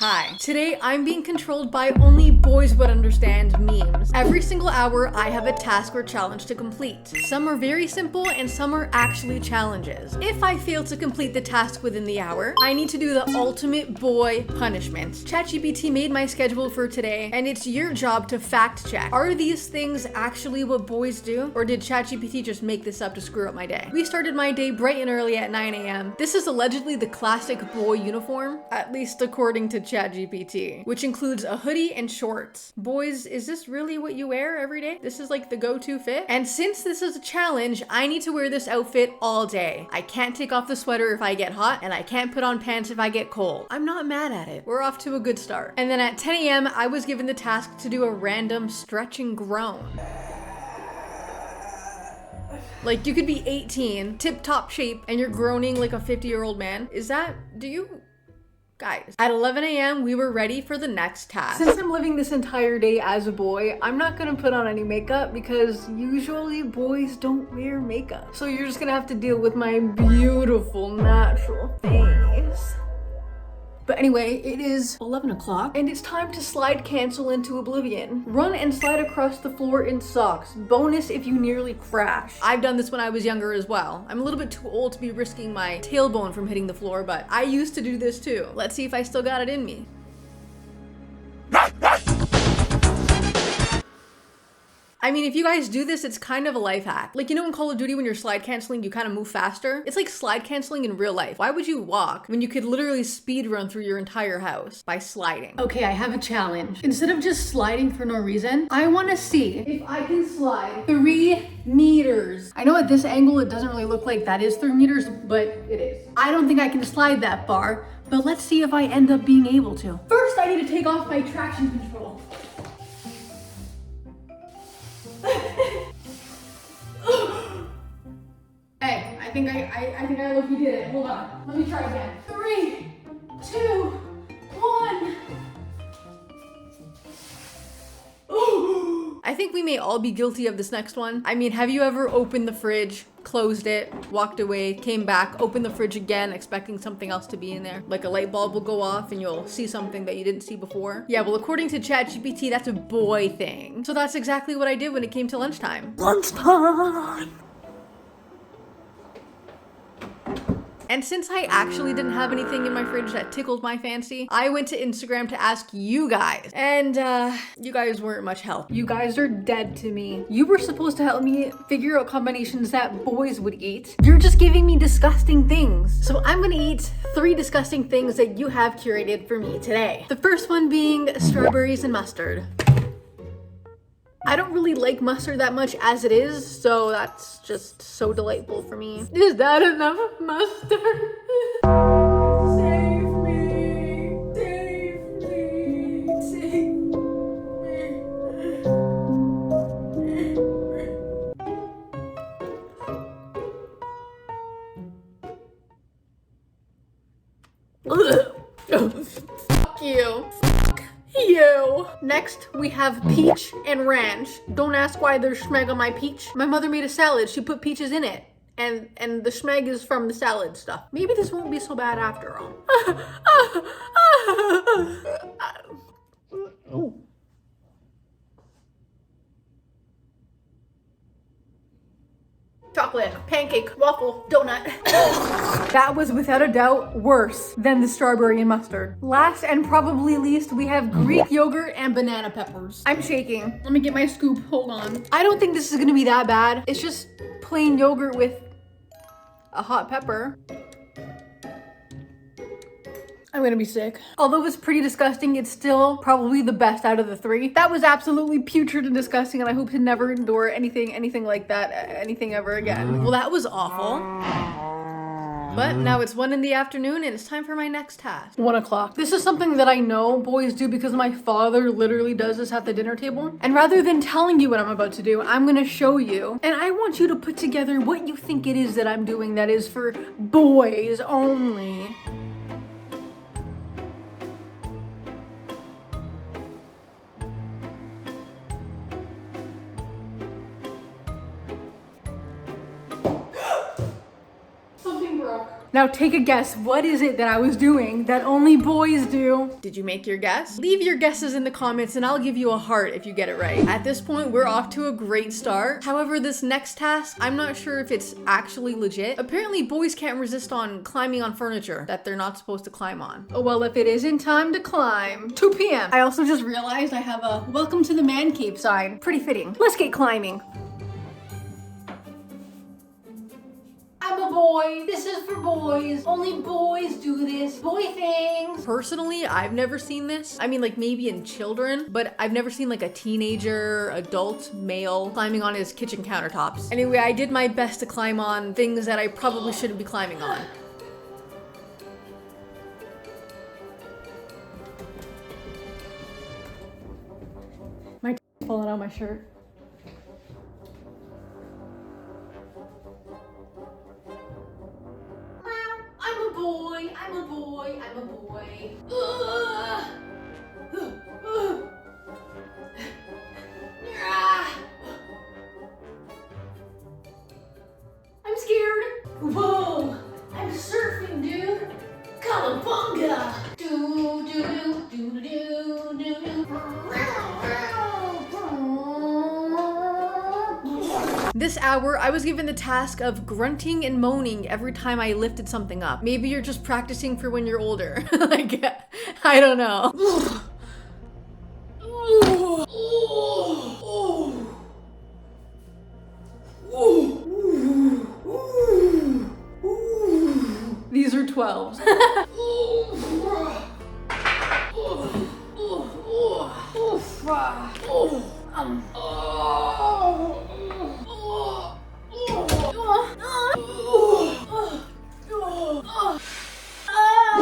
Hi. Today I'm being controlled by only boys would understand memes. Every single hour I have a task or challenge to complete. Some are very simple and some are actually challenges. If I fail to complete the task within the hour, I need to do the ultimate boy punishment. ChatGPT made my schedule for today and it's your job to fact check. Are these things actually what boys do? Or did ChatGPT just make this up to screw up my day? We started my day bright and early at 9 a.m. This is allegedly the classic boy uniform, at least according to ChatGPT, which includes a hoodie and shorts. Boys, is this really what you wear every day? This is like the go-to fit? And since this is a challenge, I need to wear this outfit all day. I can't take off the sweater if I get hot, and I can't put on pants if I get cold. I'm not mad at it. We're off to a good start. And then at 10 a.m., I was given the task to do a random stretch and groan. Like, you could be 18, tip-top shape, and you're groaning like a 50-year-old man. Guys, at 11 a.m. we were ready for the next task. Since I'm living this entire day as a boy, I'm not gonna put on any makeup because usually boys don't wear makeup. So you're just gonna have to deal with my beautiful natural face. But anyway, it is 11 o'clock and it's time to slide cancel into oblivion. Run and slide across the floor in socks. Bonus if you nearly crash. I've done this when I was younger as well. I'm a little bit too old to be risking my tailbone from hitting the floor, but I used to do this too. Let's see if I still got it in me. I mean, if you guys do this, it's kind of a life hack. Like, you know in Call of Duty when you're slide canceling, you kind of move faster? It's like slide canceling in real life. Why would you walk when you could literally speed run through your entire house by sliding? Okay, I have a challenge. Instead of just sliding for no reason, I want to see if I can slide 3 meters. I know at this angle, it doesn't really look like that is 3 meters, but it is. I don't think I can slide that far, but let's see if I end up being able to. First, I need to take off my traction control. Hey, I think I look, you did it. Hold on. Let me try again. 3, 2, 1. I think we may all be guilty of this next one. I mean, have you ever opened the fridge, closed it, walked away, came back, opened the fridge again, expecting something else to be in there? Like a light bulb will go off and you'll see something that you didn't see before. Yeah, well, according to ChatGPT, that's a boy thing. So that's exactly what I did when it came to lunchtime. Lunchtime! And since I actually didn't have anything in my fridge that tickled my fancy, I went to Instagram to ask you guys. And you guys weren't much help. You guys are dead to me. You were supposed to help me figure out combinations that boys would eat. You're just giving me disgusting things. So I'm gonna eat 3 disgusting things that you have curated for me today. The first one being strawberries and mustard. I don't really like mustard that much as it is, so that's just so delightful for me. Is that enough mustard? Save me, save me, save me. Fuck you. You. Next, we have peach and ranch. Don't ask why there's schmeg on my peach. My mother made a salad. She put peaches in it. And the schmeg is from the salad stuff. Maybe this won't be so bad after all. Chocolate, pancake, waffle, donut. That was without a doubt worse than the strawberry and mustard. Last and probably least, we have Greek yogurt and banana peppers. I'm shaking. Let me get my scoop. Hold on. I don't think this is gonna be that bad. It's just plain yogurt with a hot pepper. I'm gonna be sick. Although it's pretty disgusting, it's still probably the best out of the 3. That was absolutely putrid and disgusting, and I hope to never endure anything like that, anything ever again. Well, that was awful. But now it's 1 in the afternoon and it's time for my next task. 1 o'clock. This is something that I know boys do because my father literally does this at the dinner table. And rather than telling you what I'm about to do, I'm gonna show you. And I want you to put together what you think it is that I'm doing that is for boys only. Something broke. Now take a guess. What is it that I was doing that only boys do? Did you make your guess? Leave your guesses in the comments and I'll give you a heart if you get it right. At this point, we're off to a great start. However, this next task, I'm not sure if it's actually legit. Apparently, boys can't resist on climbing on furniture that they're not supposed to climb on. Oh, well, if it isn't time to climb. 2 p.m. I also just realized I have a welcome to the man cave sign. Pretty fitting. Let's get climbing. I'm a boy. This is for boys. Only boys do this. Boy things. Personally, I've never seen this. I mean, like maybe in children, but I've never seen like a teenager, adult, male climbing on his kitchen countertops. Anyway, I did my best to climb on things that I probably shouldn't be climbing on. My falling out my shirt. I'm a boy, I'm a boy, I'm a boy. I'm scared. Whoa, I'm surfing, dude. Cowabunga. Do do do do do do do. This hour, I was given the task of grunting and moaning every time I lifted something up. Maybe you're just practicing for when you're older. Like, I don't know. These are 12s.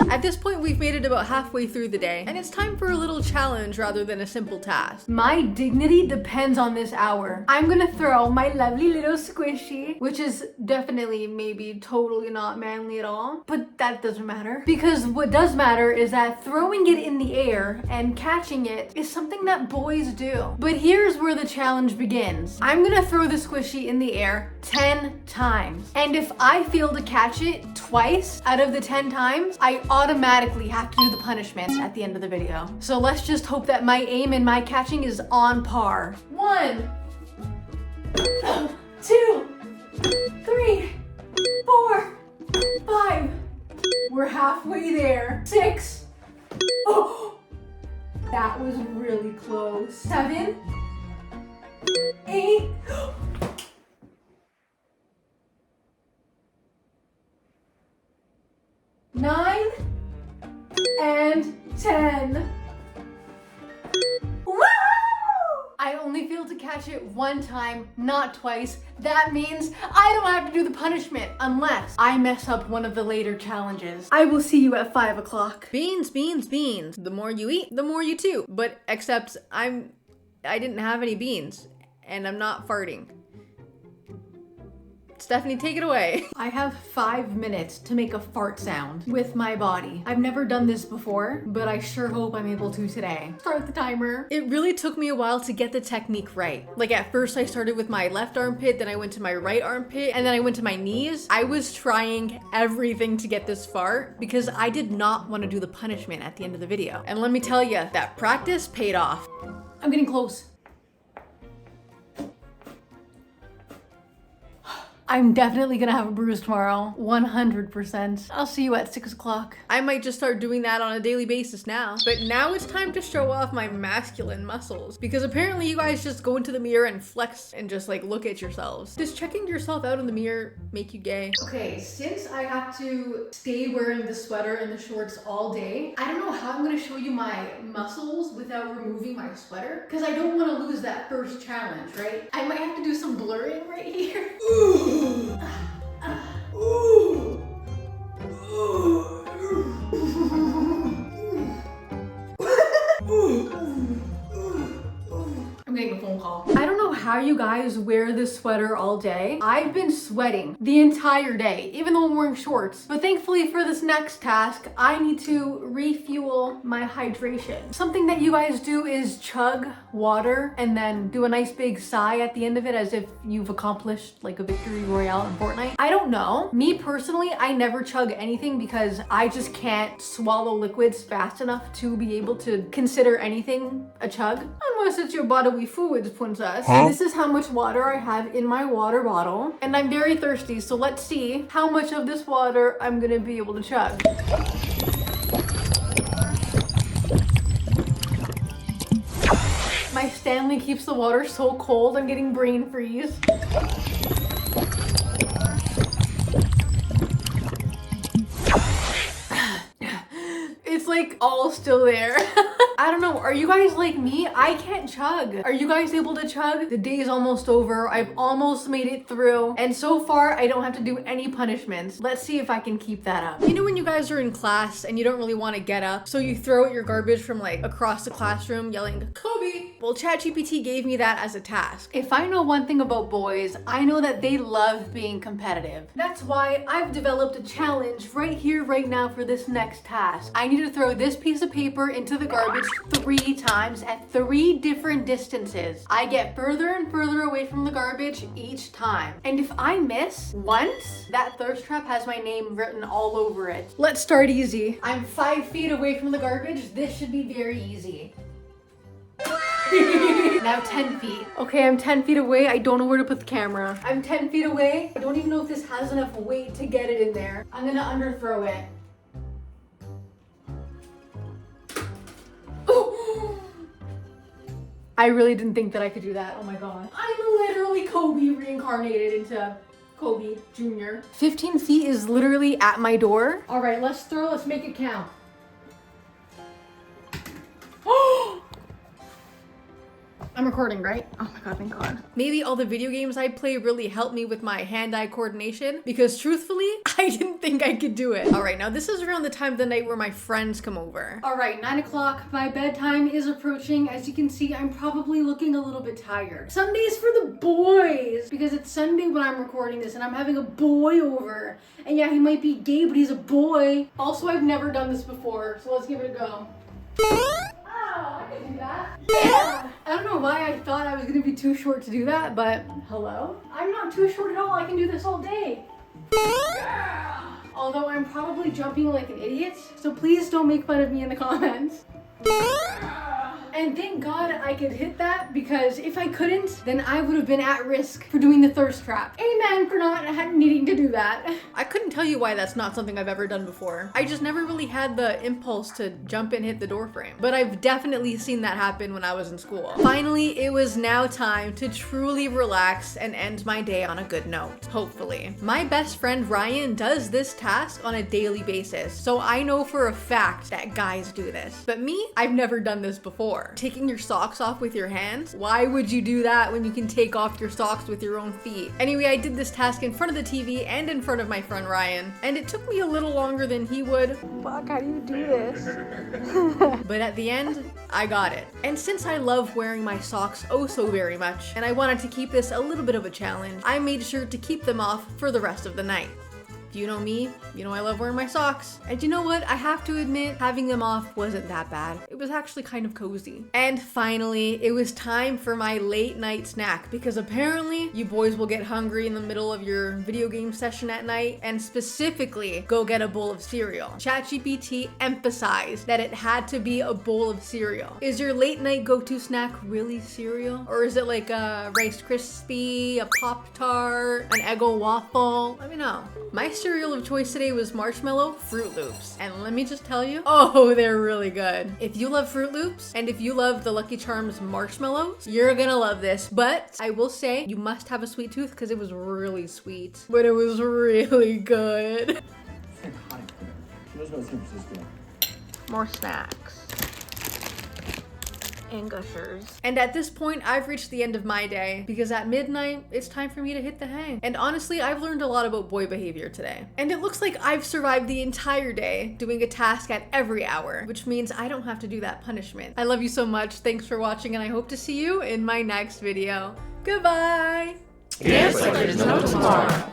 At this point, we've made it about halfway through the day, and it's time for a little challenge rather than a simple task. My dignity depends on this hour. I'm gonna throw my lovely little squishy, which is definitely maybe totally not manly at all, but that doesn't matter. Because what does matter is that throwing it in the air and catching it is something that boys do. But here's where the challenge begins. I'm gonna throw the squishy in the air 10 times. And if I fail to catch it twice out of the 10 times, I automatically have to do the punishment at the end of the video. So let's just hope that my aim and my catching is on par. 1, 2, 3, 4, 5. We're halfway there. 6. Oh, that was really close. 7, 8. 9 and 10. Woo! I only failed to catch it one time, not twice. That means I don't have to do the punishment unless I mess up one of the later challenges. I will see you at 5 o'clock. Beans, beans, beans. The more you eat, the more you toot. But except I didn't have any beans and I'm not farting. Stephanie, take it away. I have 5 minutes to make a fart sound with my body. I've never done this before, but I sure hope I'm able to today. Start the timer. It really took me a while to get the technique right. Like at first I started with my left armpit, then I went to my right armpit, and then I went to my knees. I was trying everything to get this fart because I did not want to do the punishment at the end of the video. And let me tell you, that practice paid off. I'm getting close. I'm definitely gonna have a bruise tomorrow, 100%. I'll see you at 6 o'clock. I might just start doing that on a daily basis now. But now it's time to show off my masculine muscles because apparently you guys just go into the mirror and flex and just like look at yourselves. Does checking yourself out in the mirror make you gay? Okay, since I have to stay wearing the sweater and the shorts all day, I don't know how I'm gonna show you my muscles without removing my sweater because I don't want to lose that first challenge, right? I might have to do some blurring right here. I'm getting a phone call. I don't know how how you guys wear this sweater all day. I've been sweating the entire day, even though I'm wearing shorts. But thankfully for this next task, I need to refuel my hydration. Something that you guys do is chug water and then do a nice big sigh at the end of it as if you've accomplished like a victory royale in Fortnite. I don't know. Me personally, I never chug anything because I just can't swallow liquids fast enough to be able to consider anything a chug. Unless it's your bodily fluids, princess. This is how much water I have in my water bottle. And I'm very thirsty, so let's see how much of this water I'm gonna be able to chug. My Stanley keeps the water so cold, I'm getting brain freeze. It's like all still there. I don't know, are you guys like me? I can't chug. Are you guys able to chug? The day is almost over. I've almost made it through. And so far, I don't have to do any punishments. Let's see if I can keep that up. You know when you guys are in class and you don't really want to get up, so you throw out your garbage from like across the classroom yelling, Kobe! Well, ChatGPT gave me that as a task. If I know one thing about boys, I know that they love being competitive. That's why I've developed a challenge right here, right now for this next task. I need to throw this piece of paper into the garbage 3 times at 3 different distances. I get further and further away from the garbage each time. And if I miss once, that thirst trap has my name written all over it. Let's start easy. I'm 5 feet away from the garbage. This should be very easy. Now 10 feet. Okay, I'm 10 feet away. I don't know where to put the camera. I'm 10 feet away. I don't even know if this has enough weight to get it in there. I'm gonna underthrow it. I really didn't think that I could do that. Oh my god. I'm literally Kobe reincarnated into Kobe Jr. 15 feet is literally at my door. All right, let's throw. Let's make it count. I'm recording, right? Oh my god, thank god. Maybe all the video games I play really help me with my hand-eye coordination because truthfully, I didn't think I could do it. All right, now this is around the time of the night where my friends come over. All right, 9 o'clock, my bedtime is approaching. As you can see, I'm probably looking a little bit tired. Sunday's for the boys because it's Sunday when I'm recording this and I'm having a boy over. And yeah, he might be gay, but he's a boy. Also, I've never done this before, so let's give it a go. I can do that. Yeah. I don't know why I thought I was gonna be too short to do that, but hello? I'm not too short at all. I can do this all day. Yeah. Although I'm probably jumping like an idiot, so please don't make fun of me in the comments. And thank God I could hit that because if I couldn't, then I would have been at risk for doing the thirst trap. Amen for not needing to do that. I couldn't tell you why that's not something I've ever done before. I just never really had the impulse to jump and hit the door frame. But I've definitely seen that happen when I was in school. Finally, it was now time to truly relax and end my day on a good note, hopefully. My best friend Ryan does this task on a daily basis, so I know for a fact that guys do this. But me, I've never done this before. Taking your socks off with your hands? Why would you do that when you can take off your socks with your own feet? Anyway, I did this task in front of the TV and in front of my friend Ryan, and it took me a little longer than he would. Fuck, how do you do this? But at the end, I got it. And since I love wearing my socks oh so very much, and I wanted to keep this a little bit of a challenge, I made sure to keep them off for the rest of the night. If you know me, you know I love wearing my socks. And you know what? I have to admit, having them off wasn't that bad. It was actually kind of cozy. And finally, it was time for my late night snack because apparently you boys will get hungry in the middle of your video game session at night and specifically go get a bowl of cereal. ChatGPT emphasized that it had to be a bowl of cereal. Is your late night go-to snack really cereal? Or is it like a Rice Krispie, a Pop-Tart, an Eggo waffle? Let me know. My cereal of choice today was marshmallow Fruit Loops. And let me just tell you, oh, they're really good. If you love Fruit Loops and if you love the Lucky Charms marshmallows, you're gonna love this. But I will say you must have a sweet tooth because it was really sweet, but it was really good. More snacks. And gushers. And at this point, I've reached the end of my day because at midnight, it's time for me to hit the hang. And honestly, I've learned a lot about boy behavior today. And it looks like I've survived the entire day doing a task at every hour, which means I don't have to do that punishment. I love you so much. Thanks for watching, and I hope to see you in my next video. Goodbye! Dance like there's no tomorrow.